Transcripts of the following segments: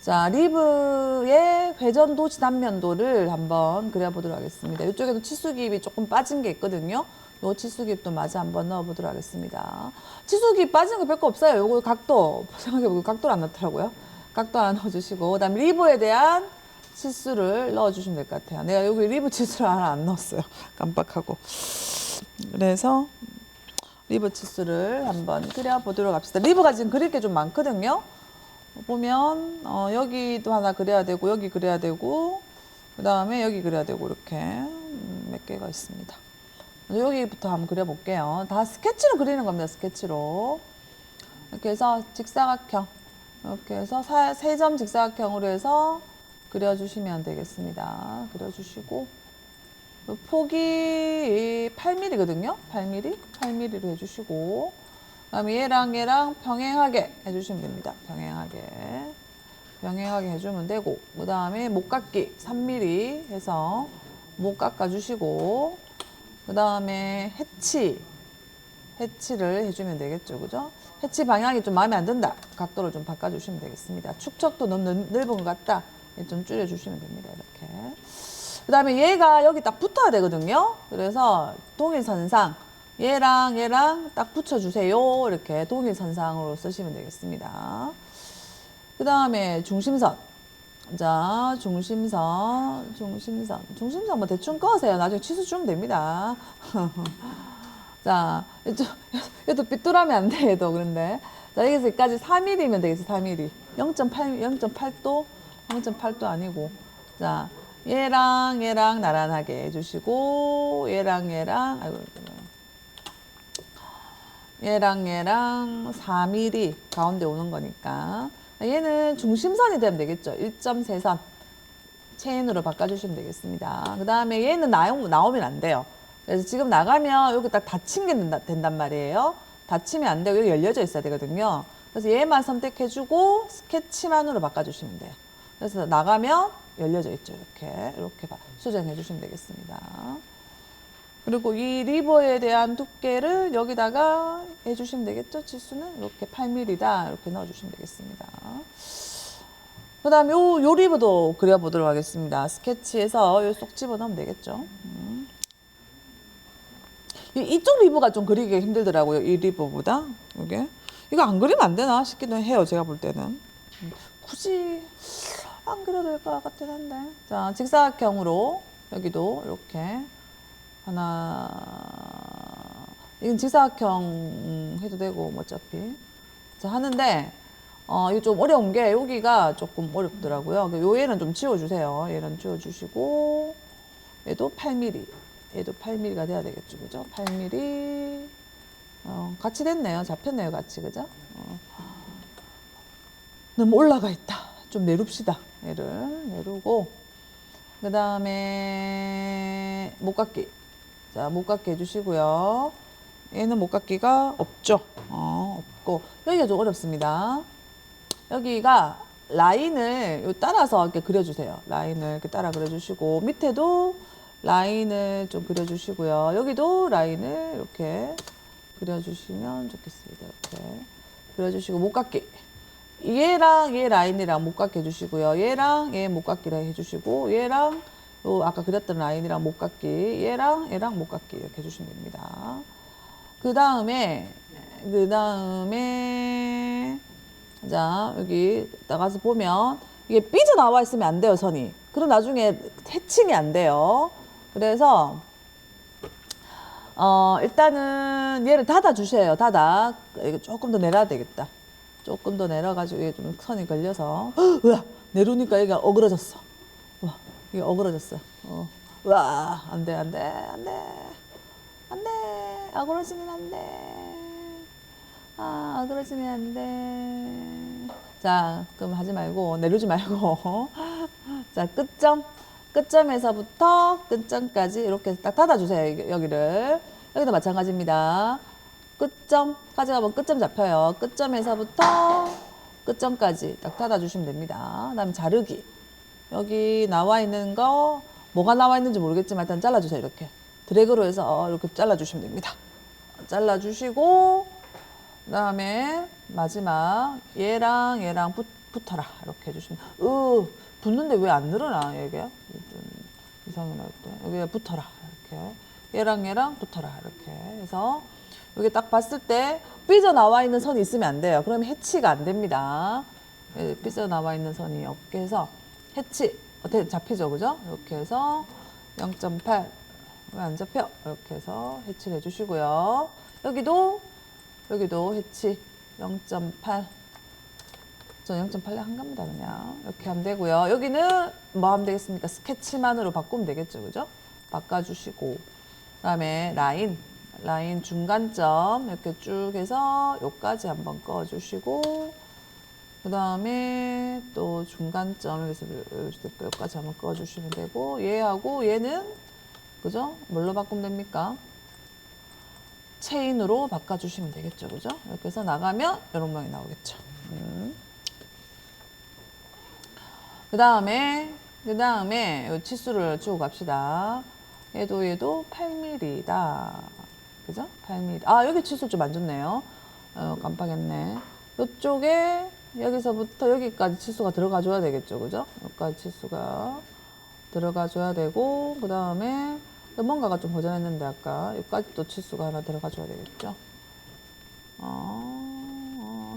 자, 리브의 회전도 지단면도를 한번 그려보도록 하겠습니다. 이쪽에도 치수기입이 조금 빠진 게 있거든요. 요 치수기입도 마저 한번 넣어보도록 하겠습니다. 치수기입 빠진 거 별거 없어요. 요거 각도, 생각해보고 각도를 안 넣더라고요. 각도 하나 넣어주시고, 그 다음에 리브에 대한 치수를 넣어주시면 될 것 같아요. 내가 여기 리브 치수를 하나 안 넣었어요. 깜빡하고. 그래서 리브 치수를 한번 그려보도록 합시다. 리브가 지금 그릴 게 좀 많거든요. 보면 여기도 하나 그려야 되고 여기 그려야 되고 그 다음에 여기 그려야 되고 이렇게 몇 개가 있습니다. 여기부터 한번 그려볼게요. 다 스케치로 그리는 겁니다. 스케치로 이렇게 해서 직사각형 이렇게 해서 세 점 직사각형으로 해서 그려주시면 되겠습니다. 그려주시고 폭이 8mm거든요. 8mm로 해주시고 그다음에 얘랑 병행하게 해주시면 됩니다. 병행하게 해주면 되고 그 다음에 목깎기 3mm 해서 목 깎아주시고 그 다음에 해치를 해주면 되겠죠, 그죠? 해치 방향이 좀 마음에 안 든다. 각도를 좀 바꿔주시면 되겠습니다. 축척도 너무 넓은 것 같다. 좀 줄여주시면 됩니다. 이렇게. 그 다음에 얘가 여기 딱 붙어야 되거든요. 그래서 동일선상 얘랑 딱 붙여주세요. 이렇게 동일선상으로 쓰시면 되겠습니다. 그 다음에 중심선. 자, 중심선 뭐 대충 꺼세요. 나중에 치수 주면 됩니다. 자, 얘도 삐뚤하면 안 돼, 얘도 그런데. 자, 여기서까지 4mm면 되겠어, 4mm. 0.8도? 0.8도 아니고. 자, 얘랑 나란하게 해주시고, 얘랑 4mm 가운데 오는 거니까. 얘는 중심선이 되면 되겠죠. 1.3선. 체인으로 바꿔주시면 되겠습니다. 그 다음에 얘는 나오면 안 돼요. 그래서 지금 나가면 여기 딱 닫힌 게 된단 말이에요. 닫히면 안 되고 여기 열려져 있어야 되거든요. 그래서 얘만 선택해주고 스케치만으로 바꿔주시면 돼요. 그래서 나가면 열려져 있죠. 이렇게 수정해 주시면 되겠습니다. 그리고 이 리버에 대한 두께를 여기다가 해주시면 되겠죠. 치수는 이렇게 8mm다. 이렇게 넣어주시면 되겠습니다. 그 다음에 요 리버도 그려보도록 하겠습니다. 스케치에서 요 쏙 집어넣으면 되겠죠. 이쪽 리버가 좀 그리기 힘들더라고요. 이 리버보다. 이거 안 그리면 안 되나 싶기도 해요. 제가 볼 때는. 굳이 안 그려도 될 것 같긴 한데. 자, 직사각형으로 여기도 이렇게 하나. 이건 직사각형 해도 되고 뭐 어차피. 자, 하는데 이거 좀 어려운 게 여기가 조금 어렵더라고요. 요 얘는 좀 지워주세요. 얘는 지워주시고 얘도 8mm. 얘도 8mm가 돼야 되겠죠, 그죠? 8mm. 같이 됐네요. 잡혔네요, 같이, 그죠? 너무 올라가 있다. 좀 내룹시다. 얘를 내루고 그 다음에 목깎기. 자, 목깎기 해주시고요. 얘는 목깎기가 없죠. 없고 여기가 좀 어렵습니다. 여기가 라인을 따라서 이렇게 그려주세요. 라인을 이렇게 따라 그려주시고 밑에도 라인을 좀 그려주시고요. 여기도 라인을 이렇게 그려주시면 좋겠습니다. 이렇게 그려주시고 목깎기. 얘랑 얘 라인이랑 목깎기 해주시고요. 얘랑 얘 목깎기를 해주시고 얘랑 요 아까 그렸던 라인이랑 목깎기 얘랑 목깎기 이렇게 해주시면 됩니다. 그 다음에 자 여기 나가서 보면 이게 삐져나와 있으면 안 돼요. 선이. 그럼 나중에 해칭이 안 돼요. 그래서 일단은 얘를 닫아주세요. 이거 조금 더 내려야 되겠다. 조금 더 내려가지고 이게 좀 선이 걸려서 으아, 내려오니까 얘가 어그러졌어. 와, 이게 어그러졌어. 와, 안 돼. 어그러지면 안 돼. 어그러지면 안 돼. 자, 그럼 하지 말고 내려오지 말고 자, 끝점에서부터 끝점까지 이렇게 딱 닫아주세요. 여기를. 여기도 마찬가지입니다. 끝점까지 가면 끝점 잡혀요. 끝점에서부터 끝점까지 딱 닫아주시면 됩니다. 그 다음에 자르기. 여기 나와 있는 거 뭐가 나와 있는지 모르겠지만 일단 잘라주세요. 이렇게 드래그로 해서 이렇게 잘라주시면 됩니다. 잘라주시고 그 다음에 마지막 얘랑 붙어라 이렇게 해주시면 붙는데 왜 안 늘어나 이게 좀 이상이 날 때 여기 붙어라 이렇게 얘랑 붙어라 이렇게 해서 여기 딱 봤을 때 삐져나와 있는 선이 있으면 안 돼요. 그러면 해치가 안 됩니다. 삐져나와 있는 선이 없게 해서 해치 어떻게 잡히죠, 그죠? 이렇게 해서 0.8 왜 안 잡혀? 이렇게 해서 해치를 해주시고요. 여기도 해치 0.8 저 0.8에 한 겁니다, 그냥. 이렇게 하면 되고요. 여기는 뭐 하면 되겠습니까? 스케치만으로 바꾸면 되겠죠, 그죠? 바꿔주시고. 그 다음에 라인 중간점 이렇게 쭉 해서 여기까지 한번 꺼주시고, 그 다음에 또 중간점 여기서 여기까지 한번 꺼주시면 되고, 얘하고 얘는, 그죠? 뭘로 바꾸면 됩니까? 체인으로 바꿔주시면 되겠죠, 그죠? 이렇게 해서 나가면 이런 모양이 나오겠죠. 그 다음에 이 치수를 주고 갑시다. 얘도 8mm다. 그죠? 8mm. 아, 여기 치수 좀 안 좋네요. 깜빡했네. 이쪽에 여기서부터 여기까지 치수가 들어가 줘야 되겠죠. 그죠? 여기까지 치수가 들어가 줘야 되고, 그 다음에 뭔가가 좀 고전했는데 아까 여기까지 또 치수가 하나 들어가 줘야 되겠죠.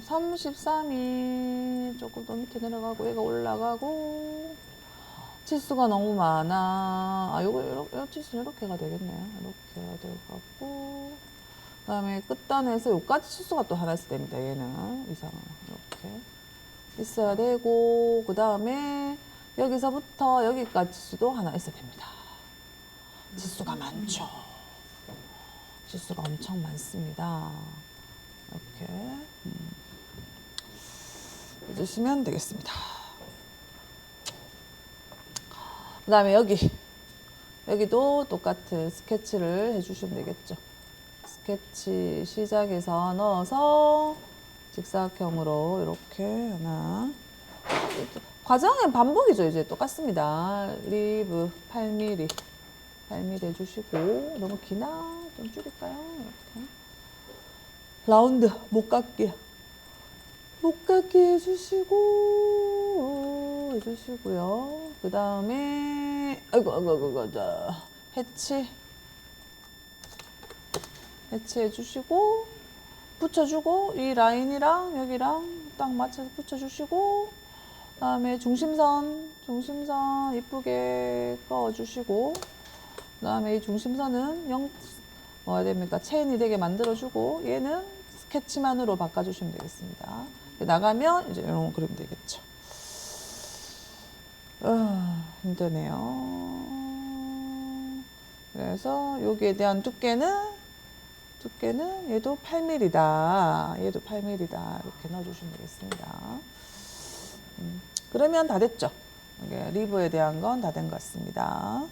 33이 조금 더 밑에 내려가고 얘가 올라가고 치수가 너무 많아. 요거 치수는 이렇게가 되겠네요. 이렇게 해야 될 것 같고, 그 다음에 끝단에서 요까지 치수가 또 하나 있어야 됩니다. 얘는 이상은 이렇게 있어야 되고, 그 다음에 여기서부터 여기까지 치수도 하나 있어야 됩니다. 치수가 많죠. 치수가 엄청 많습니다. 이렇게 해주시면 되겠습니다. 그 다음에 여기도 똑같은 스케치를 해주시면 되겠죠. 스케치 시작해서 넣어서 직사각형으로 이렇게 하나. 과정은 반복이죠. 이제 똑같습니다. 리브 8mm 해주시고, 너무 기나? 좀 줄일까요? 이렇게. 라운드 못 깎기 해주시고요. 그 다음에 자 해치 해주시고 붙여주고, 이 라인이랑 여기랑 딱 맞춰서 붙여주시고, 그 다음에 중심선 이쁘게 그어주시고, 그 다음에 이 중심선은 뭐야 됩니까? 체인이 되게 만들어주고, 얘는 스케치만으로 바꿔주시면 되겠습니다. 나가면 이제 이런 거 그리면 되겠죠. 힘드네요. 그래서 여기에 대한 두께는 얘도 8mm다. 얘도 8mm다. 이렇게 넣어주시면 되겠습니다. 그러면 다 됐죠. 리브에 대한 건 다 된 것 같습니다.